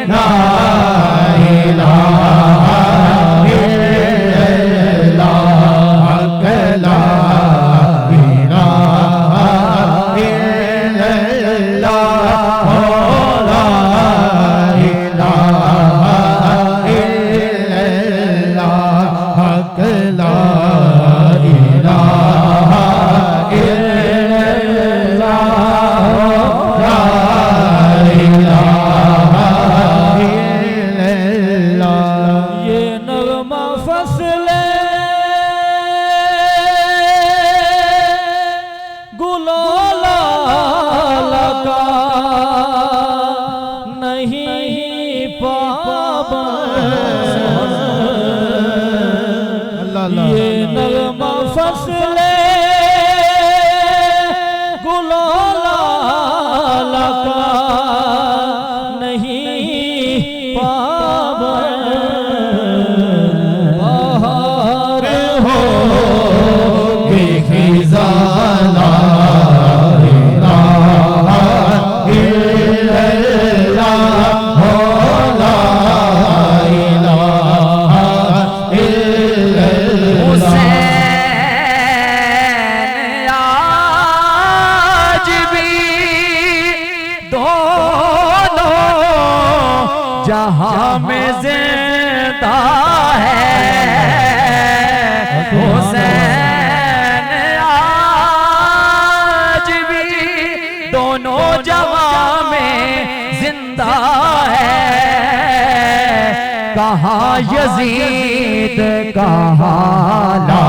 ला इलाहा इल्लल्लाह हक ला इलाहा इल्लल्लाह ला इलाहा इल्लल्लाह हक ला इलाहा जहां में जिंदा है हुसैन आज भी दोनों जहां में जिंदा है। कहाँ यजीद कहाँ ला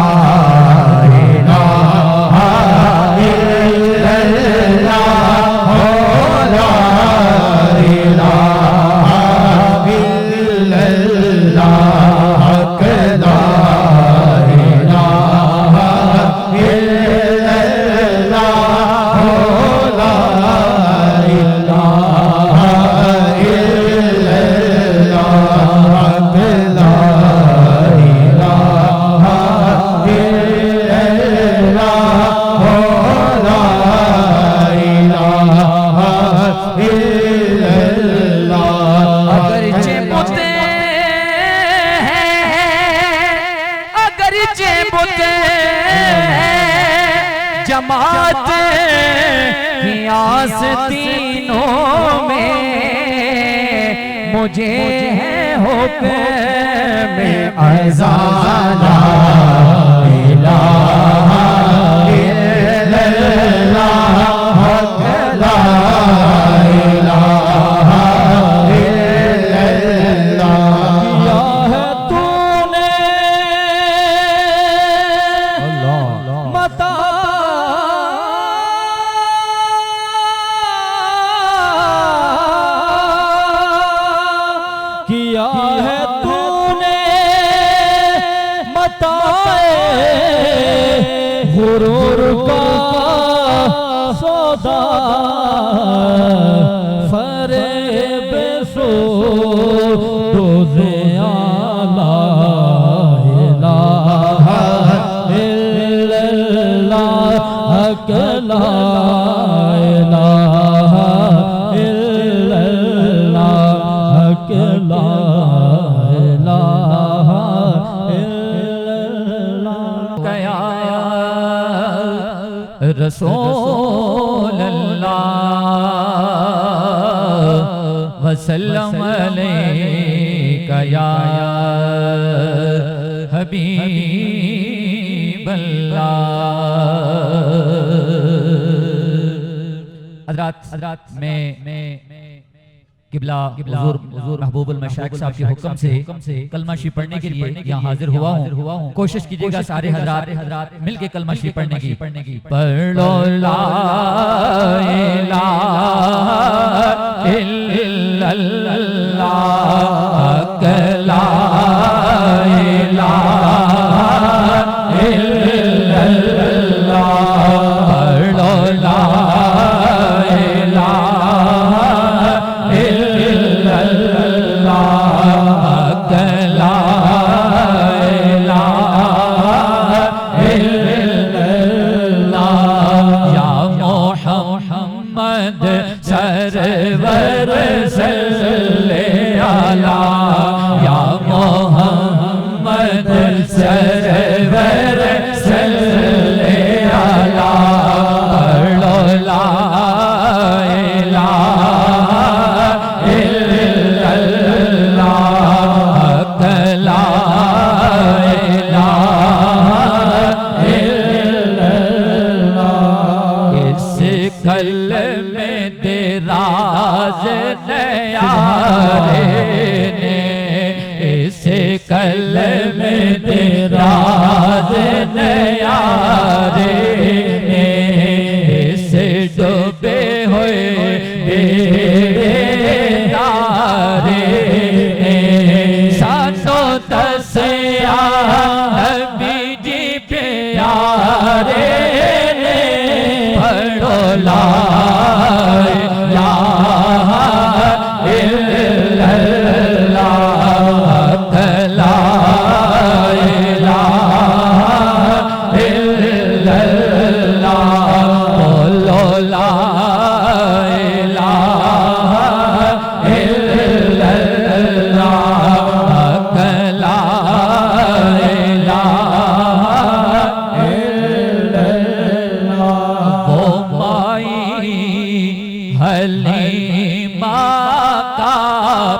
इलाहा इल्लल्लाह ला इलाहा इल्लल्लाह हक ला इलाहा इल्लल्लाह ला इलाहा इल्लल्लाह हक ला इलाहा इल्लल्लाह ला इलाहा इल्लल्लाह। अगरचे बुते जमात की आस्तीनों में मुझे है हुक्म अज़ान ला इलाहा इल्लल्लाह हक ला इलाहा किया है तूने मताए गुरूर का सौदा फरेब सो रोज़े आला इलाहा इल्लल्लाह हक ला इलाहा इल्लल्लाह हक ला इलाहा इल्लल्लाह। कया रसूल अल्लाह वसल्लम अलैका या हबीब अल्लाह। हज़रात में किबला हुज़ूर महबूबुल मशाइख साहब के हुक्म से कलमा शी पढ़ने के लिए यहाँ हाजिर हुआ हूँ। कोशिश कीजिएगा सारे हज़रात मिलके कलमा शी पढ़ने की। पढ़ो ला इलाहा इल्लल्लाह ला इलाहा इल्लल्लाह पढ़ो ला सरवर सल्ले आला या मोहम्मद सरवर सल्ले आला पढ़ो ला इलाहा इल्लल्लाह ला इलाहा इल्लल्लाह। इस कलमे राज नयारे ने इस कलमे राज नयारे ने इस डूबे हुए बेदारे ने सानो दसिया नबी जी प्यारे ने पढ़ो ला हलीमा का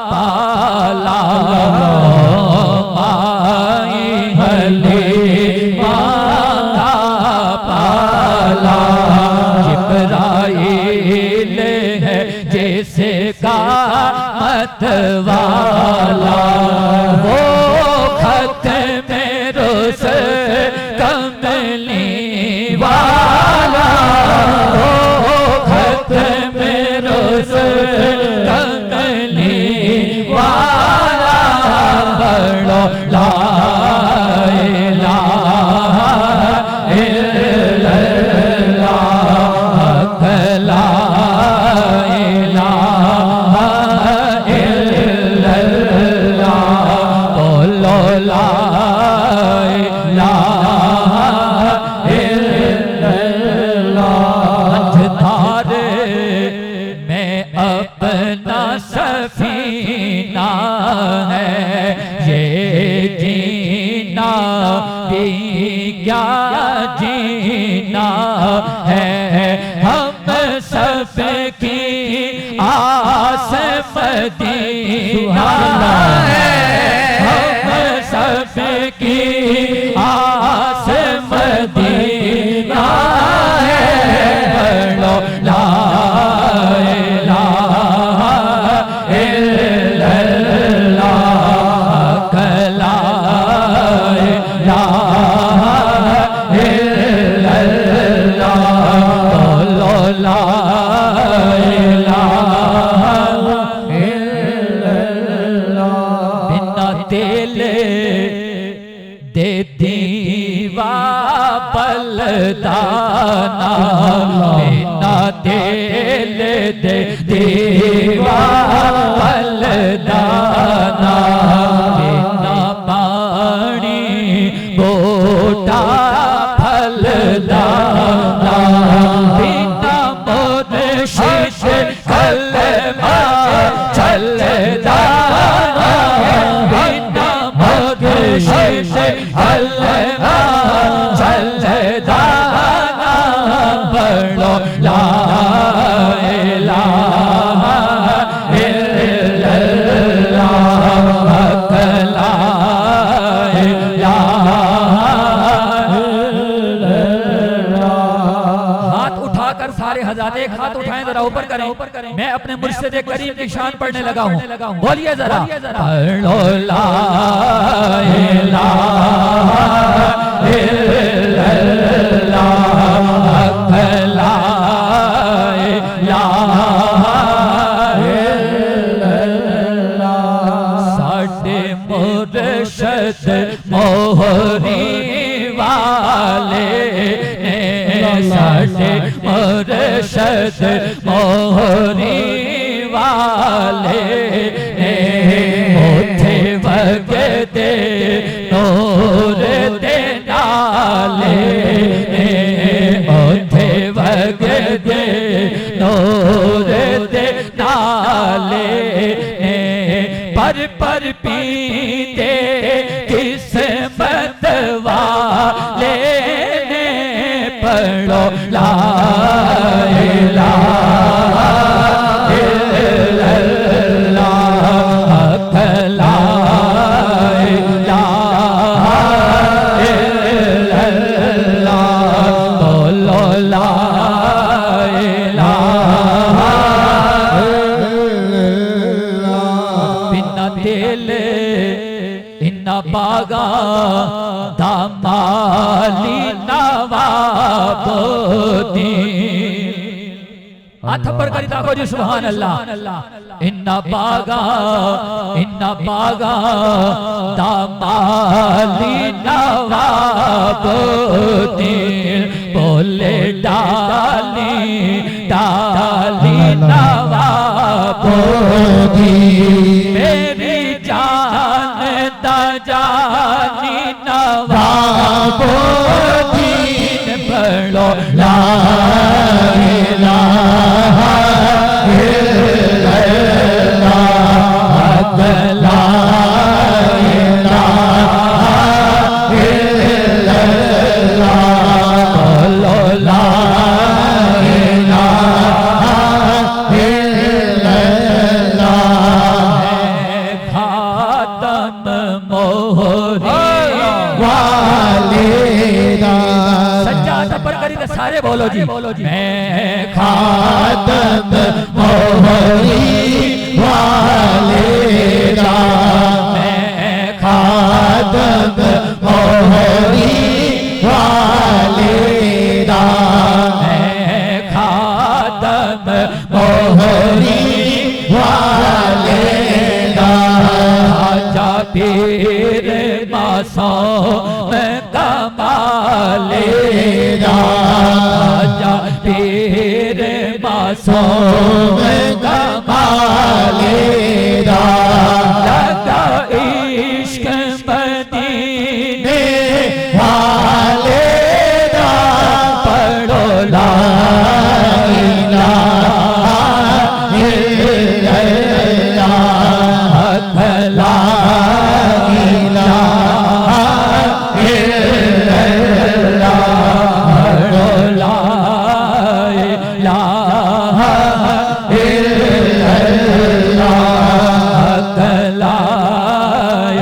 पाला माई हलीमा का पाला जिब्राइल है जैसे का मतवाला वो खत में रोस कमली वाला वो खत कमली वाला पढ़ो ला इलाहा इल्लल्लाह ला इलाहा इल्लल्लाह बोलो ला इलाहा इल्लल्लाह। अंधधारे अपना सफीना है ये जीना भी क्या जीना है हम सब की आस मदीना है हम सब की आस मदीना है पढ़ो ला बिना तेल दे दीवा बलदाना बिना तेल दे दीवा बलदाना बिना पानी बोटा फलदाना बिना मुर्शिद कलमा चलदाना बिना मुर्शिद कलमा चलदाना पढ़ो ला इलाहा इल्लल्लाह ला इलाहा सारे हज़ार एक हाथ उठाएं जरा ऊपर करें मैं अपने मुर्शिद करीम की शान पढ़ने लगा हूं बोलिए जरा पढ़ो ला इलाहा इल्लल्लाह ला इलाहा इल्लल्लाह। साडे मुर्शिद मोहरी वाले साडे मुर्शिद मोहरी वाले उठे वगदे नूर दे नाले उठे वगदे नूर दे नाले पर पीते किस्मत वाले ने पढ़ो ला इलाहा इल्लल्लाह ला इलाहा इल्लल्लाह बोलो ला इलाहा बिना दिल इन्ना बागा दामाली नवाबोती हाथ पर करी ताको जी सुभान अल्लाह इन्ना बागा दामाली नवाबोती बोले डाली नवाबोती मेरी जान दा जानी नवाबोती पढ़ो ला इलाहा इल्लल्लाह ला इलाहा इल्लल्लाह बोलो ला इलाहा इल्लल्लाह खातम मोहरी वालिदा सज्जाद पर करी तो सारे बोलो जी मैं खातम मोहरी वालिदा मैं खातम मोहरी वालिदा मैं खातम मोहरी वालिदा आजा पीर मासो मैं कमालेदा आजा पीर मासो मैं कमालेदा लगा इश्क मदीने वालेदा पढ़ो ला इलाहा इल्लल्लाह ला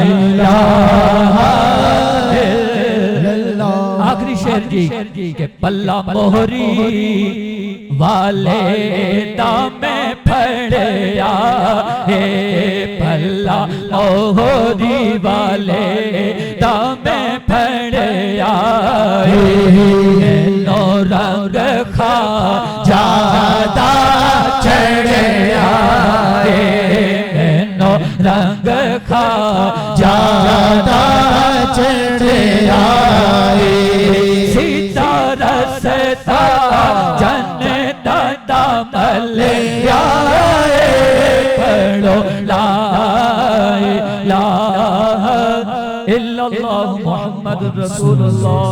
इलाहा आखिरी शेर जी के पल्ला मोहरी वाले दामे फड़या हे पल्ला मोहरी वाले दामे फड़या नो रंग खा जादा चढ़या नो रंग खा जादा चढ़या सीता रसता जन्नत दामल पढ़ो ला इलाहा इल्लल्लाह मुहम्मदुर रसूलुल्लाह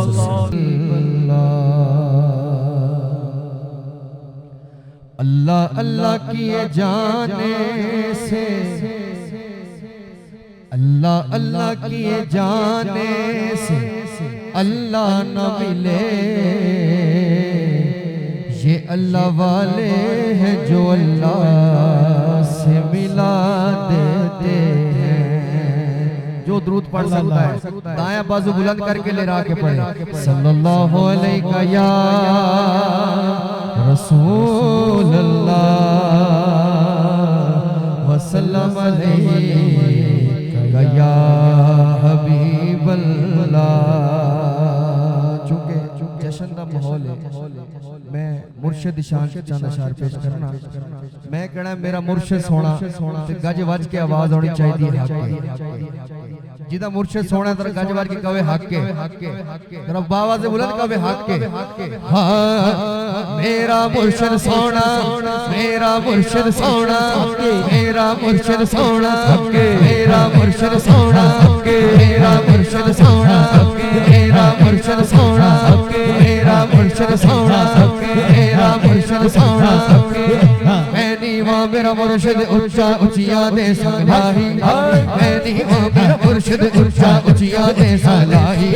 अल्लाह अल्लाह किए जाने से अल्लाह अल्लाह किए जाने से अल्लाह न मिले ये अल्लाह वाले हैं जो अल्लाह से मिला देते हैं। जो द्रूद पढ़ सकता है दाया बाजू बुलंद करके ले रहा के पढ़े सल्लल्लाहु अलैहि या रसूल अल्लाह वसल्लम अलैका या हबीब अल्लाह। चूंकि जश्न का माहौल है मैं मुर्शिद शान चंद अशार पेश करना मैं कहना मेरा मुर्शिद सोना ते गज वज के आवाज होनी चाहिए हक जिदा मुर्शिद सोना तेरा गज वज के कवे हक के तेरा बाबा से बुलंद कवे हक के मेरा मुर्शिद सोना मेरा मुर्शिद सोना मेरा मुर्शिद सोना मेरा मुर्शिद सोना मेरा मुर्शिद सोना मेरा मुर्शिद सोना मेरा मुर्शिद सोना मेरा मुर्शिद सोना मैं नीवा मेरा मुर्शिद उच्चा उचिया दे सलाही मैं नीवा मेरा मुर्शिद उच्चा उचिया दे सलाही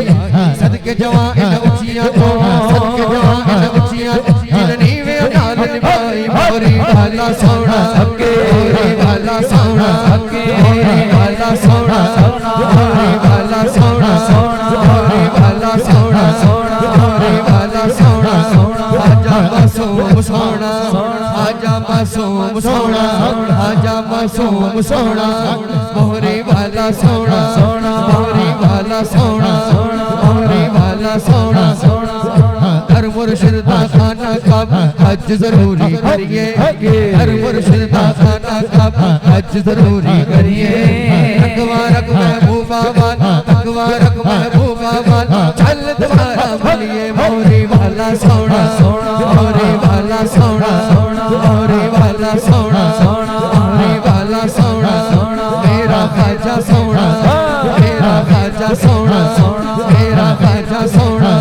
सदके जवां इन उचिया तो सदके जवां इन उचिया जिन नीवे नाल निभाई मोरी वाला सोना मोरी वाला सोना मोरी वाला सोना मोरी वाला सोना मोरी वाला सोना मोरी वाला सोना आजा मासूम सोना आजा मासूम सोना आजा मासूम सोना मोरी वाला सोना मोरी वाला सोना मोरी वाला सोना हर मुर्शिद दा खाना कब हज जरूरी करिए हर मुर्शिद दा खाना कब हज जरूरी करिए अकवारक महबूबा वाला अकवारक महबूबा वाला चल तुम्हारा भलिए मोरी वाला सोना मोरी वाला सोना मोरी वाला सोना मोरी वाला सोना मेरा खाजा सोना मेरा खाजा सोना मेरा खाजा सोना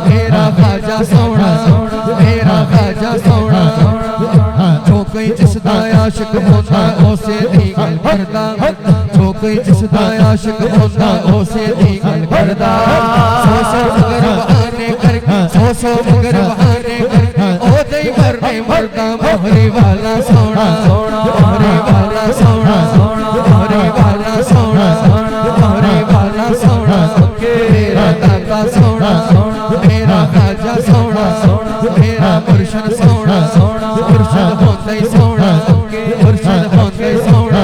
मेरा खाजा सोना मेरा खाजा सोना जो कोई जिसदा आशिक होता उसे दी गल करदा जो कोई जिसदा आशिक होता उसे दी गल करदा सो मगर बहाने करके सो मगर बहाने करके ओ दे मरने मरदा मोहरी वाला सोना मोहरी वाला सोना मोहरी वाला सोना मोहरी वाला सोना मेरा दाता सोना मेरा खाजा सोना मेरा मुर्शिद सोना मुर्शिद होंदा ही सोना मुर्शिद होंदा ही सोना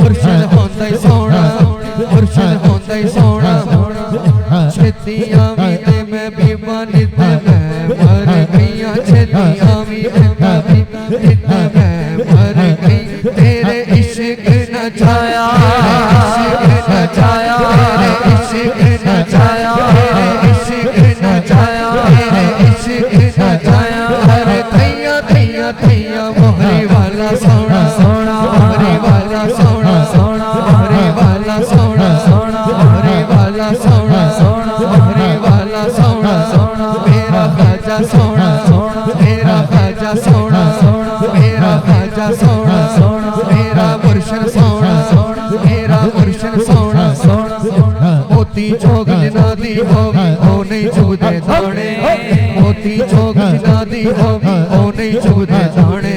मुर्शिद होंदा ही सोना मुर्शिद होंदा ही सोना छेतियां भी ते मैं भी बनी ते मैं मर गईया छेतियां भी ते मैं मर गई तेरे इश्क न छाया इश्क न छाया तेरे इश्क न छाया तेरे इश्क न छाया तेरे इश्क न छाया अरे थैया थैया थैया मोहरी वाला सोना मोहरी वाला सोना मोहरी वाला सोना मोहरी वाला सोना मोहरी वाला सोना मेरा खाजा सोना मेरा खाजा सोना मेरा खाजा सोना मेरा मुर्शिद सोना मेरा मुर्शिद सोना मोती चौक जनादी होवी ओ नहीं चुगदे दाने मोती चौक जनादी होवी ओ नहीं चुगदे दाने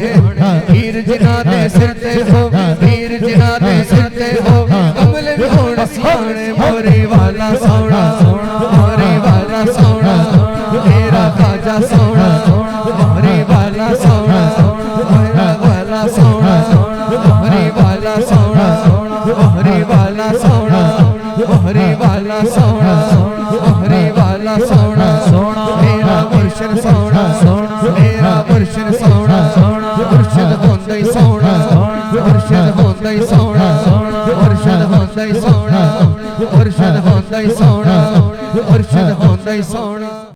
हीर जनादे सिर ते होवी हीर जनादे सिर ते होवी कमल होण सियाणे मोरी वाला सोना मोरी वाला सोना मेरा खाजा सोना मोरी वाला सोना मेरा वाला सोना मोरी वाला सोना मोरी वाला सोना मोहरी वाला सोना मोहरी वाला सोना मेरा मुर्शिद सोना मेरा मुर्शिद सोना मुर्शिद होंदा ही सोना मुर्शिद होंदा ही सोना मुर्शिद होंदा ही सोना मुर्शिद होंदा ही सोना मुर्शिद होंदा ही सोना।